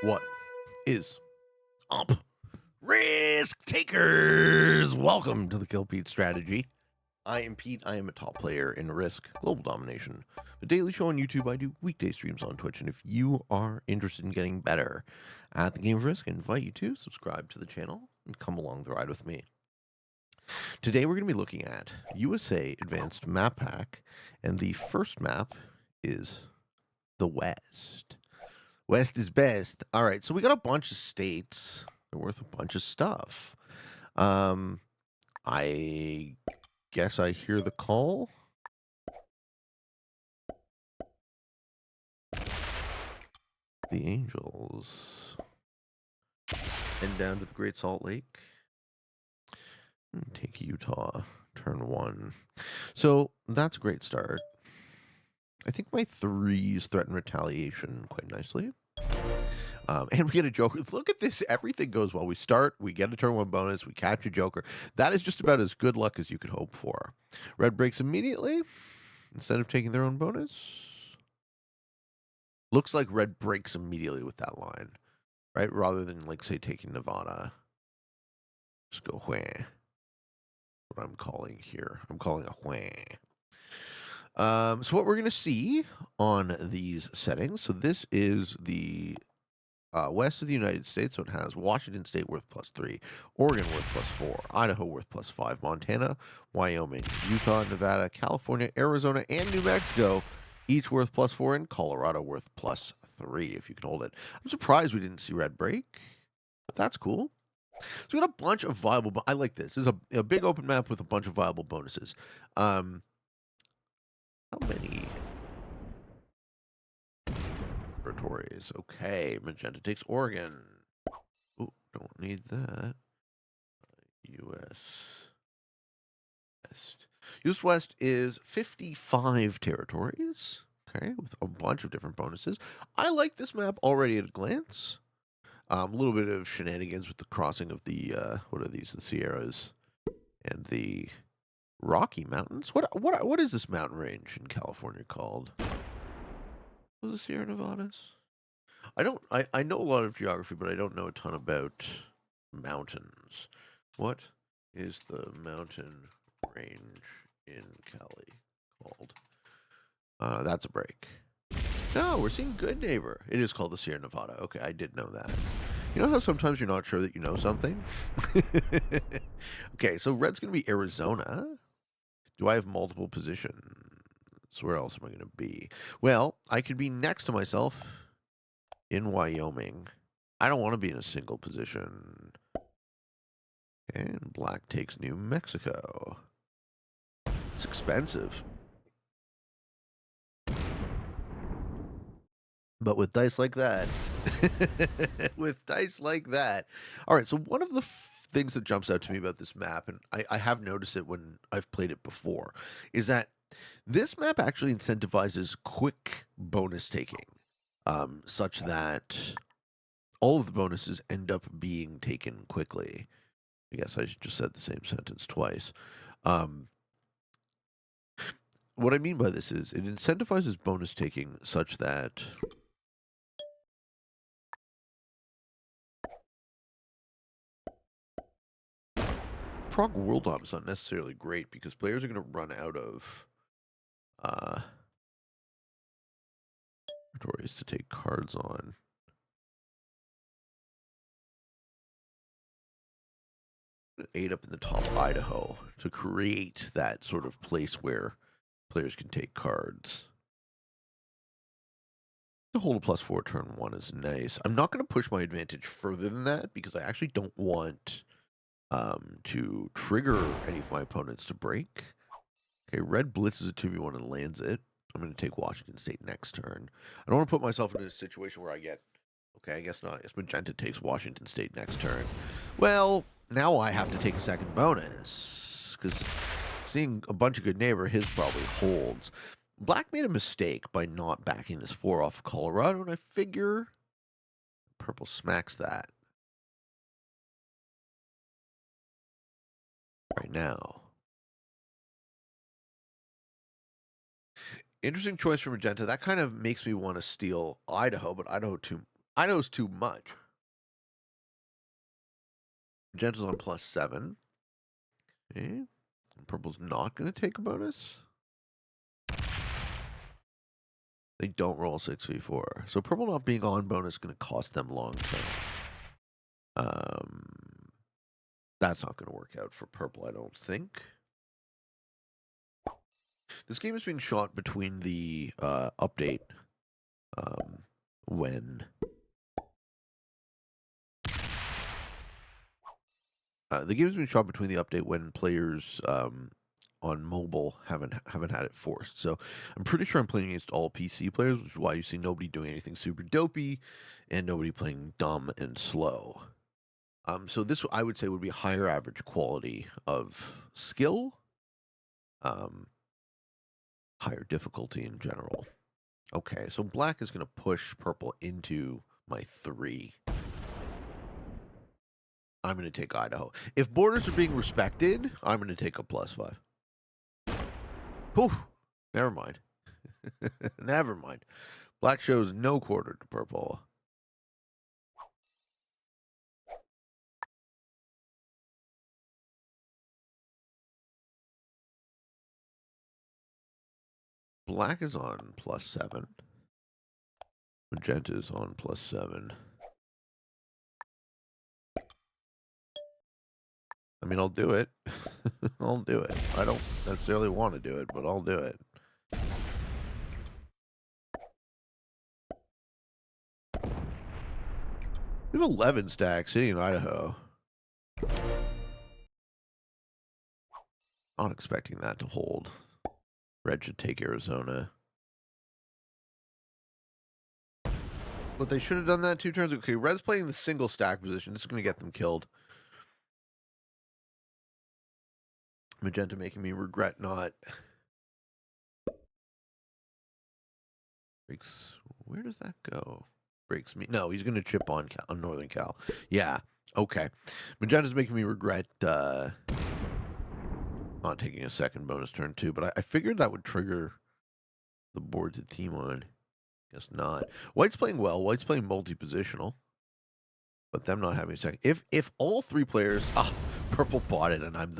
What is up, risk takers? Welcome to the Kill Pete strategy. I am Pete. I am a top player in Risk Global Domination, a daily show on YouTube. I do weekday streams on Twitch, and if you are interested in getting better at the game of Risk, I invite you to subscribe to the channel and come along the ride with me. Today we're going to be looking at USA Advanced Map Pack, and the first map is the West. West is best. All right, so we got a bunch of states. They're worth a bunch of stuff. I guess I hear the call. The Angels. Head down to the Great Salt Lake. Take Utah. Turn 1. So that's a great start. I think my 3s threaten retaliation quite nicely. And we get a Joker. Look at this. Everything goes well. We start, we get a turn 1 bonus, we catch a Joker. That is just about as good luck as you could hope for. Red breaks immediately instead of taking their own bonus. Looks like red breaks immediately with that line, right? Rather than, like, say, taking Nevada. Just go whah. What I'm calling here. I'm calling a whah. So what we're going to see on these settings, so this is the west of the United States, so it has Washington State worth +3, Oregon worth +4, Idaho worth +5, Montana, Wyoming, Utah, Nevada, California, Arizona, and New Mexico, each worth +4, and Colorado worth +3, if you can hold it. I'm surprised we didn't see red break, but that's cool. So we got a bunch of viable, I like this. This is a big open map with a bunch of viable bonuses. How many territories? Okay, Magenta takes Oregon. Oh, don't need that. U.S. West. U.S. West is 55 territories. Okay, with a bunch of different bonuses. I like this map already at a glance. A little bit of shenanigans with the crossing of the what are these? The Sierras and the Rocky Mountains. What is this mountain range in California called? Was the Sierra Nevadas? I know a lot of geography, but I don't know a ton about mountains. What is the mountain range in Cali called? That's a break. No, we're seeing Good Neighbor. It is called the Sierra Nevada. Okay, I did know that. You know how sometimes you're not sure that you know something? Okay, so red's going to be Arizona. Do I have multiple positions? Where else am I going to be? Well, I could be next to myself in Wyoming. I don't want to be in a single position. And black takes New Mexico. It's expensive. But with dice like that, All right, so one of the things that jumps out to me about this map, and I have noticed it when I've played it before, is that this map actually incentivizes quick bonus taking, such that all of the bonuses end up being taken quickly. I guess I just said the same sentence twice. What I mean by this is it incentivizes bonus taking such that Prog World Op is not necessarily great because players are going to run out of territories to take cards on. 8 up in the top Idaho to create that sort of place where players can take cards. To hold a +4 turn 1 is nice. I'm not going to push my advantage further than that because I actually don't want to trigger any of my opponents to break. Okay, red blitzes a 2v1 and lands it. I'm going to take Washington State next turn. I don't want to put myself in a situation where I get... Okay, I guess not. I guess Magenta takes Washington State next turn. Well, now I have to take a second bonus. Because seeing a bunch of Good Neighbor, his probably holds. Black made a mistake by not backing this 4 off Colorado, and I figure purple smacks that right now. Interesting choice for Magenta. That kind of makes me want to steal Idaho, but Idaho I know it's too much. Magenta's on +7. Okay. Purple's not going to take a bonus. They don't roll 6v4. So purple not being on bonus is going to cost them long term. That's not going to work out for purple, I don't think. This game is being shot between the update when the game is being shot between the update when players on mobile haven't had it forced. So I'm pretty sure I'm playing against all PC players, which is why you see nobody doing anything super dopey and nobody playing dumb and slow. So this I would say would be higher average quality of skill, higher difficulty in general. Okay, so black is going to push purple into my 3. I'm going to take Idaho. If borders are being respected, I'm going to take a +5. Whew, never mind. Never mind. Black shows no quarter to purple. Black is on +7. Magenta is on +7. I mean, I'll do it. I'll do it. I don't necessarily want to do it, but I'll do it. We have 11 stacks sitting in Idaho. Not expecting that to hold. Red should take Arizona. But they should have done that 2 turns. Okay, Red's playing the single stack position. This is going to get them killed. Magenta making me regret not. Breaks. Where does that go? Breaks me. No, he's going to chip on Northern Cal. Yeah. Okay. Magenta's making me regret not taking a second bonus turn too. But I figured that would trigger the board to team on. Guess not. White's playing well. White's playing multi-positional. But them not having a second. If all 3 players, purple bought it, and I'm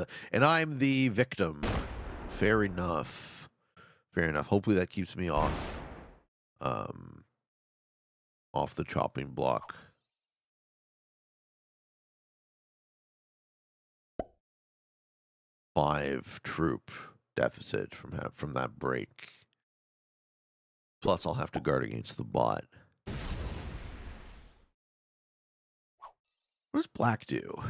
the victim. Fair enough. Fair enough. Hopefully that keeps me off the chopping block. Five troop deficit from that break. Plus, I'll have to guard against the bot. What does black do?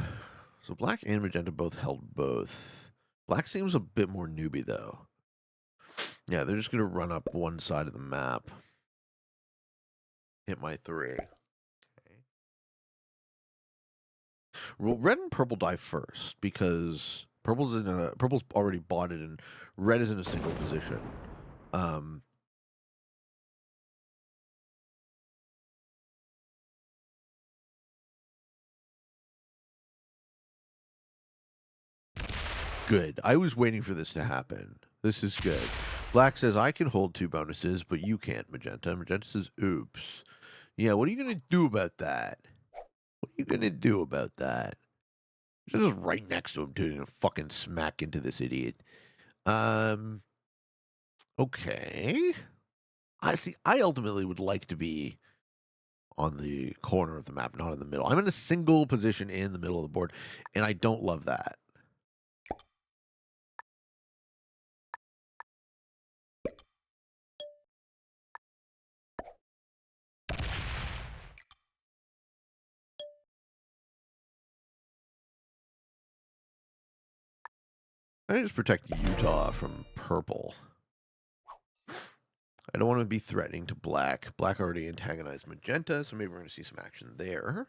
So black and magenta both held both. Black seems a bit more newbie, though. Yeah, they're just going to run up one side of the map. Hit my 3. Okay. Well, red and purple die first because purple's already bought it, and red is in a single position. Good. I was waiting for this to happen. This is good. Black says, I can hold 2 bonuses, but you can't, Magenta. Magenta says, oops. Yeah, what are you going to do about that? What are you going to do about that? Just right next to him, too, and fucking smack into this idiot. Okay. I ultimately would like to be on the corner of the map, not in the middle. I'm in a single position in the middle of the board, and I don't love that. I just protect Utah from purple. I don't want to be threatening to black. Black already antagonized magenta, so maybe we're going to see some action there.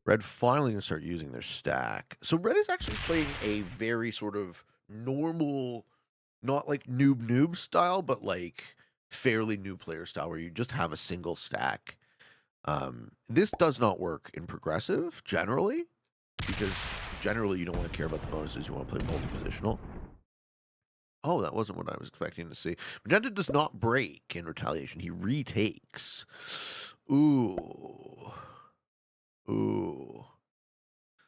Red finally going to start using their stack. So red is actually playing a very sort of normal, not like noob style, but like fairly new player style where you just have a single stack. This does not work in progressive generally, because generally you don't want to care about the bonuses. You want to play multi-positional. Oh, that wasn't what I was expecting to see. Magenta does not break in retaliation. He retakes. Ooh. Ooh.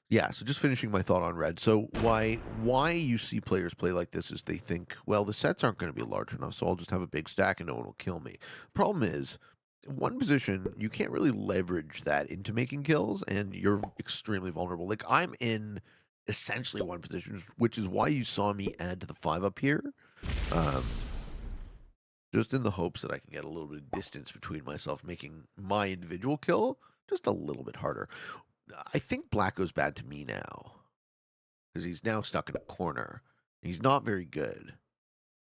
Yeah, so just finishing my thought on red. So why you see players play like this is they think, well, the sets aren't going to be large enough, so I'll just have a big stack and no one will kill me. Problem is, one position, you can't really leverage that into making kills, and you're extremely vulnerable. Like, I'm in essentially one position, which is why you saw me add to the 5 up here. Um, just in the hopes that I can get a little bit of distance between myself, making my individual kill just a little bit harder. I think black goes bad to me now because he's now stuck in a corner. He's not very good.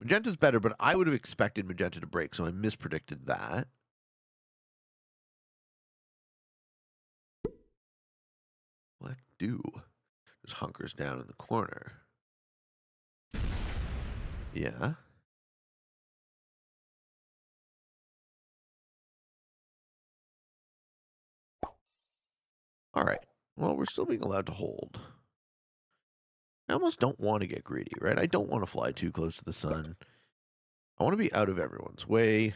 Magenta's better, but I would have expected Magenta to break, so I mispredicted that. Black do. Just hunkers down in the corner. Yeah. All right. Well, we're still being allowed to hold. I almost don't want to get greedy, right? I don't want to fly too close to the sun. I want to be out of everyone's way.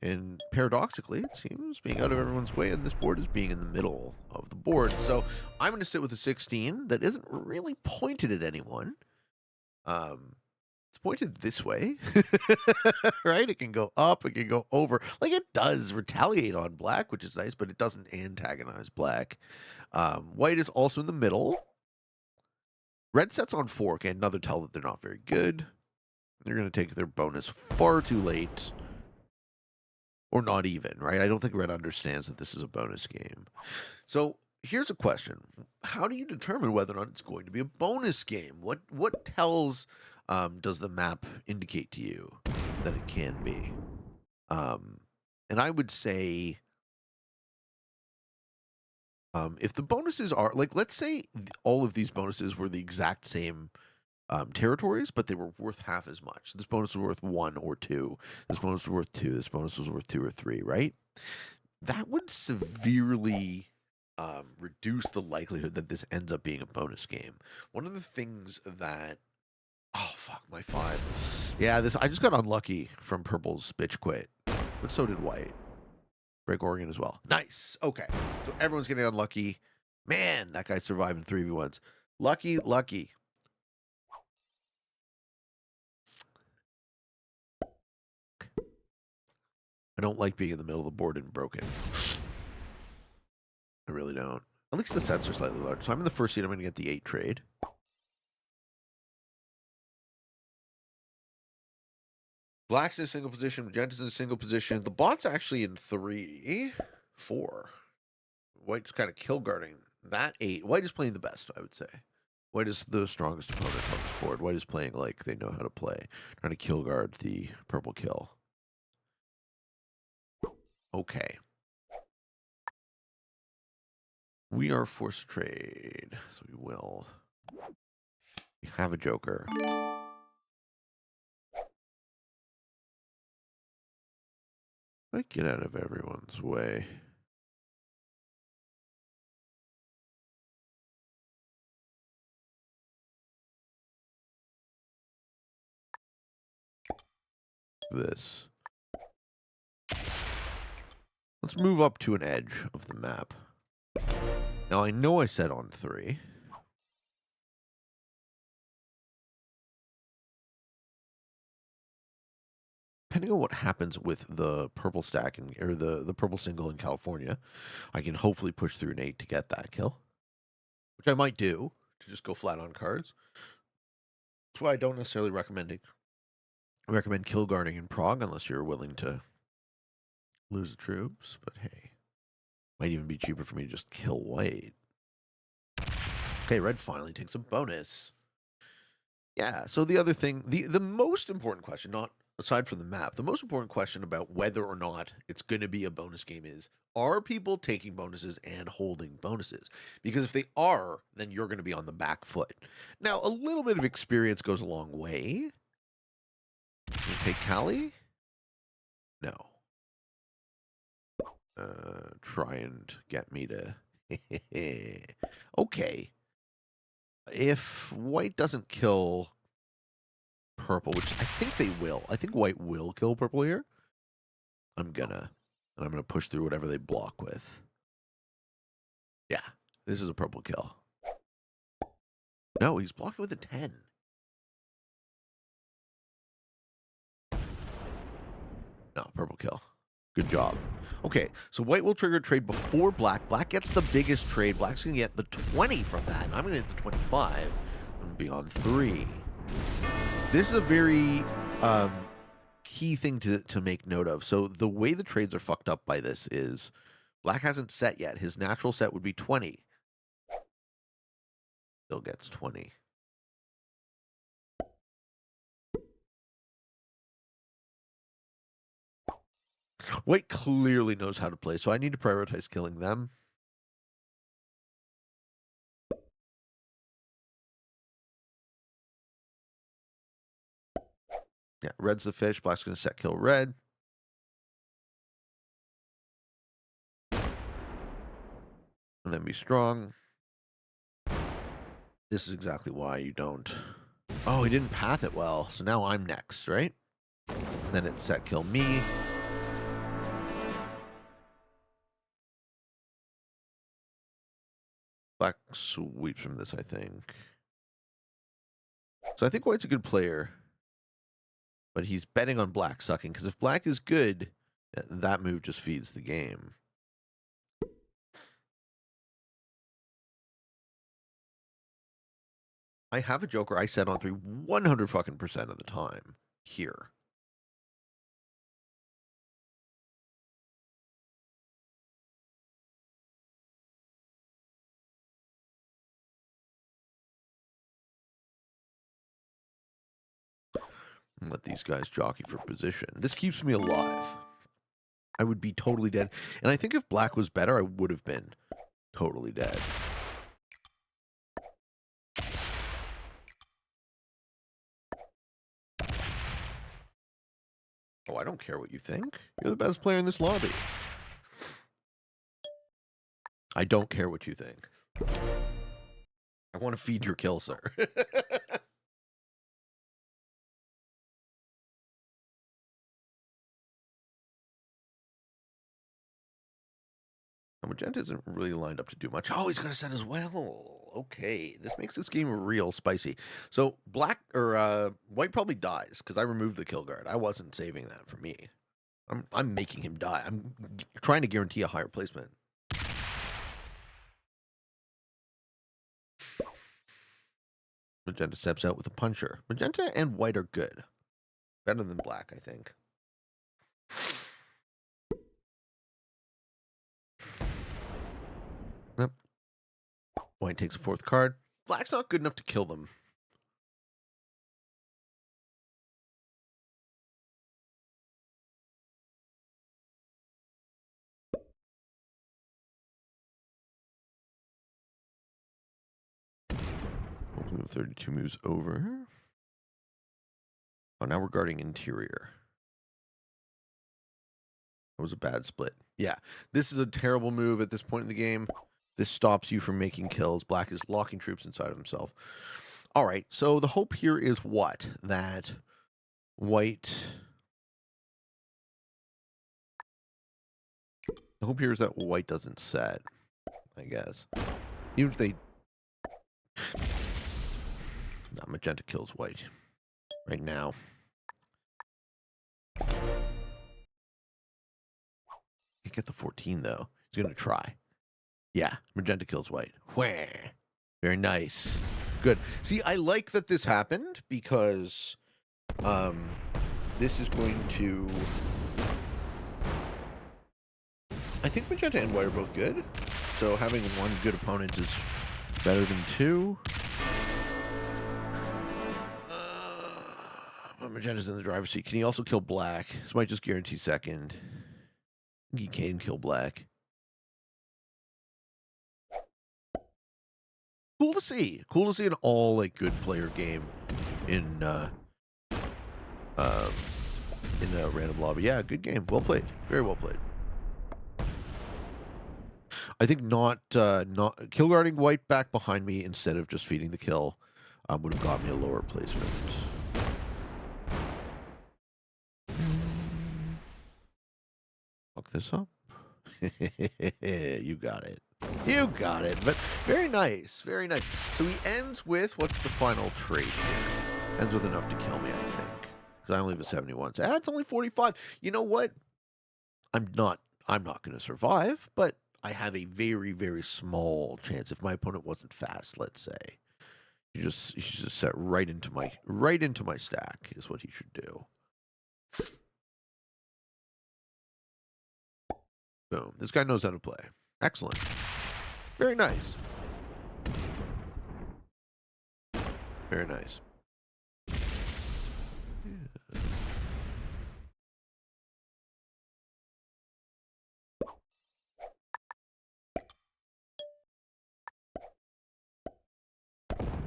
And paradoxically, it seems being out of everyone's way on this board is being in the middle of the board. So I'm going to sit with a 16 that isn't really pointed at anyone. It's pointed this way, right? It can go up, it can go over. Like, it does retaliate on black, which is nice, but it doesn't antagonize black. White is also in the middle. Red sets on fork, and another tell that they're not very good. They're going to take their bonus far too late. Or not even, right? I don't think red understands that this is a bonus game. So here's a question. How do you determine whether or not it's going to be a bonus game? What tells does the map indicate to you that it can be? And I would say if the bonuses are, like, let's say all of these bonuses were the exact same territories, but they were worth half as much. This bonus was worth 1 or 2. This bonus was worth 2. This bonus was worth 2 or 3, right? That would severely reduce the likelihood that this ends up being a bonus game. One of the things that... Oh, fuck, my 5. Yeah, I just got unlucky from purple's bitch quit, but so did white. Break Oregon as well. Nice. Okay, so everyone's getting unlucky. Man, that guy survived in 3v1s. Lucky, lucky. I don't like being in the middle of the board and broken. I really don't. At least the sets are slightly large. So I'm in the first seat. I'm going to get the 8 trade. Black's in a single position. Magenta's in a single position. The bot's actually in 3, 4. White's kind of kill guarding that 8. White is playing the best, I would say. White is the strongest opponent on this board. White is playing like they know how to play. Trying to kill guard the purple kill. Okay. We are forced trade, so we will. We have a joker. I get out of everyone's way. This. Let's move up to an edge of the map. Now, I know I said on 3. Depending on what happens with the purple stack or the purple single in California, I can hopefully push through an 8 to get that kill, which I might do to just go flat on cards. That's why I don't necessarily recommend kill guarding in Prague unless you're willing to lose the troops. But hey, might even be cheaper for me to just kill white. Okay, red finally takes a bonus. Yeah, so the other thing, the most important question, not aside from the map, the most important question about whether or not it's going to be a bonus game is, are people taking bonuses and holding bonuses? Because if they are, then you're going to be on the back foot. Now, a little bit of experience goes a long way. Can you take Cali? No. Try and get me to... Okay. If white doesn't kill purple, which I think they will. I think white will kill purple here. I'm gonna And I'm going to push through whatever they block with. Yeah, this is a purple kill. No, he's blocking with a 10. No, purple kill. Good job. Okay, so white will trigger a trade before black. Black gets the biggest trade. Black's going to get the 20 from that. And I'm going to get the 25. I'm going to be on 3. This is a very key thing to make note of. So the way the trades are fucked up by this is black hasn't set yet. His natural set would be 20. Still gets 20. White clearly knows how to play, so I need to prioritize killing them. Yeah, red's the fish. Black's going to set kill red. And then be strong. This is exactly why you don't. Oh, he didn't path it well, so now I'm next, right? Then it's set kill me. Black sweeps from this, I think. So I think white's a good player. But he's betting on black sucking, because if black is good, that move just feeds the game. I have a joker I set on 3 100 fucking % of the time here. And let these guys jockey for position. This keeps me alive. I would be totally dead. And I think if black was better, I would have been totally dead. Oh, I don't care what you think. You're the best player in this lobby. I don't care what you think. I want to feed your kill, sir. Magenta isn't really lined up to do much. Oh, he's got a set as well. Okay, this makes this game real spicy. So black or white probably dies because I removed the kill guard. I wasn't saving that for me. I'm making him die. I'm trying to guarantee a higher placement. Magenta steps out with a puncher. Magenta and white are good. Better than black, I think. Yep. White takes a 4th card. Black's not good enough to kill them. Hopefully 32 moves over. Oh, now we're guarding interior. That was a bad split. Yeah, this is a terrible move at this point in the game. This stops you from making kills. Black is locking troops inside of himself. All right, so the hope here is what? That white... The hope here is that white doesn't set, I guess. Even if they... No, magenta kills white. Right now. Can't get the 14, though. He's going to try. Yeah, magenta kills white. Whah! Very nice. Good. See, I like that this happened because this is going to... I think magenta and white are both good. So having one good opponent is better than 2. But magenta's in the driver's seat. Can he also kill black? This might just guarantee second. He can kill black. Cool to see. Cool to see an all like good player game in a random lobby. Yeah, good game. Well played. Very well played. I think not kill guarding white back behind me instead of just feeding the kill would have got me a lower placement. Fuck this up. You got it. You got it. But very nice. Very nice. So he ends with, what's the final trait here? Ends with enough to kill me, I think. Because I only have a 71. So it's only 45. You know what? I'm not going to survive, but I have a very, very small chance. If my opponent wasn't fast, let's say. He should just set right into my stack is what he should do. Boom. This guy knows how to play. Excellent. Very nice. Very nice. Yeah.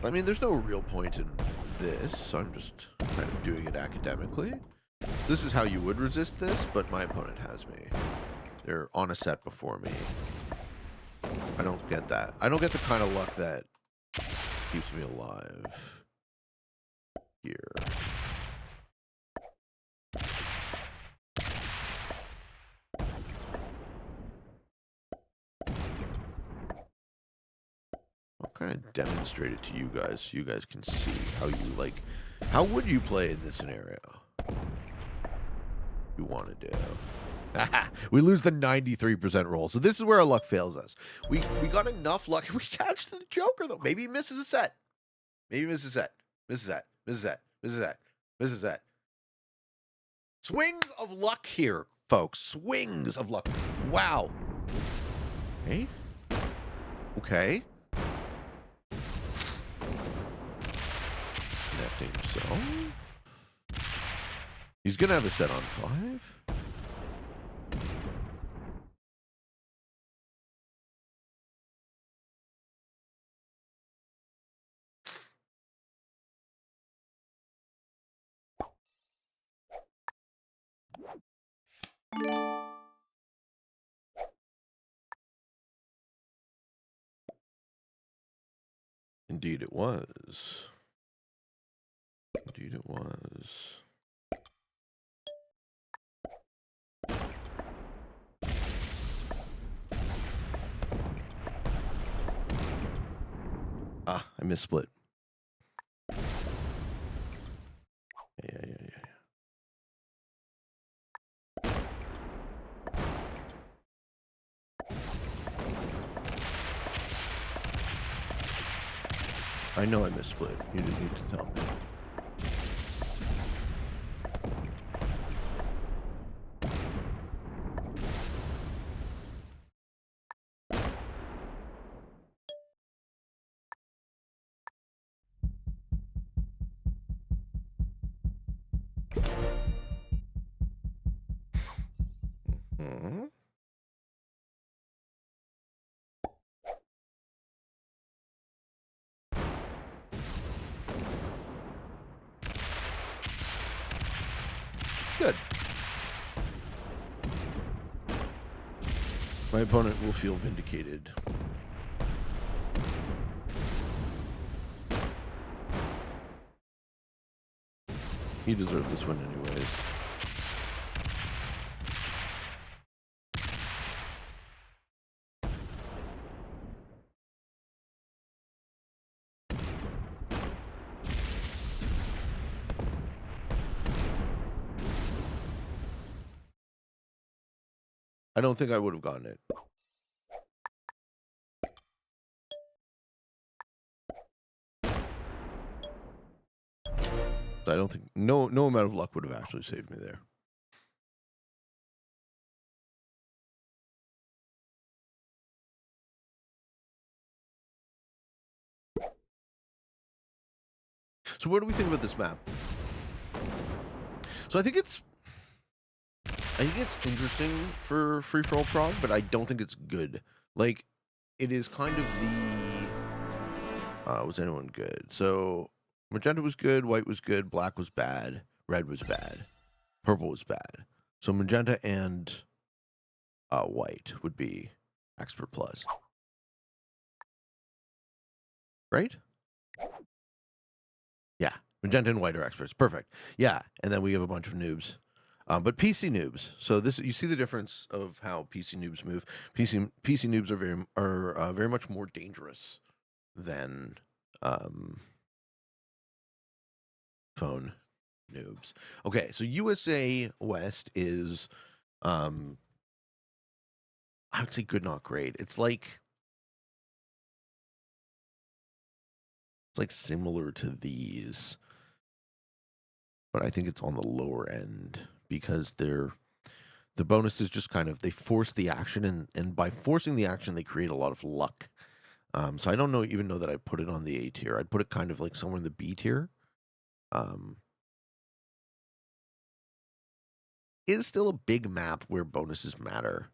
I mean, there's no real point in this, so I'm just kind of doing it academically. This is how you would resist this, but my opponent has me. They're on a set before me. I don't get that. I don't get the kind of luck that keeps me alive here. I'll kind of demonstrate it to you guys so you guys can see how you like. How would you play in this scenario? You want to do. We lose the 93% roll. So this is where our luck fails us. We got enough luck. We catch the Joker, though. Maybe he misses a set. Maybe he misses a set. Misses that. Misses that. Misses that. Misses that. Swings of luck here, folks. Swings of luck. Wow. Okay. Okay. Connecting himself. He's going to have a set on 5. Indeed it was. Indeed it was. Ah, I missplit. Yeah. I know I missplit. You didn't need to tell me. Mm-hmm. Good. My opponent will feel vindicated. He deserved this win anyways. I don't think I would have gotten it. I don't think no amount of luck would have actually saved me there. So what do we think about this map? So I think it's interesting for free-for-all prog, but I don't think it's good. Like, it is kind of the... was anyone good? So, magenta was good, white was good, black was bad, red was bad, purple was bad. So magenta and white would be expert plus. Right? Yeah. Magenta and white are experts. Perfect. Yeah. And then we have a bunch of noobs. But PC noobs. So this you see the difference of how PC noobs move. PC noobs are very much more dangerous than um, phone noobs. Okay, so USA West is um, I would say good, not great. It's like similar to these, but I think it's on the lower end because the bonus is just kind of they force the action, and by forcing the action they create a lot of luck. So I don't know even know that I put it on the A tier. I'd put it kind of like somewhere in the B tier. Um, it is still a big map where bonuses matter.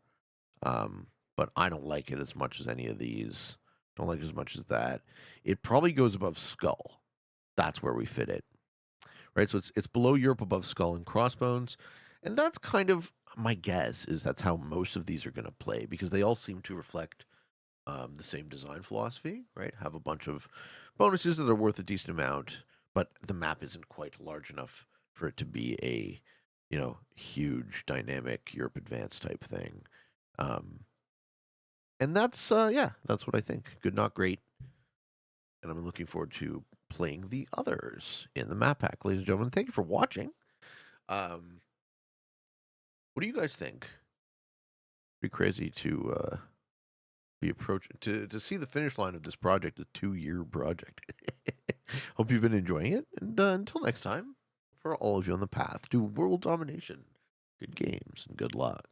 But I don't like it as much as any of these. Don't like it as much as that. It probably goes above Skull. That's where we fit it, right? So it's below Europe, above Skull and Crossbones, and that's kind of my guess is that's how most of these are going to play because they all seem to reflect the same design philosophy, right? Have a bunch of bonuses that are worth a decent amount, but the map isn't quite large enough for it to be a huge dynamic Europe Advanced type thing. Um, and that's what I think. Good, not great. And I'm looking forward to playing the others in the map pack, ladies and gentlemen. Thank you for watching. Um, what do you guys think? Pretty crazy to be approaching to see the finish line of this project, a 2-year project. Hope you've been enjoying it, and until next time, for all of you on the path to world domination, good games and good luck.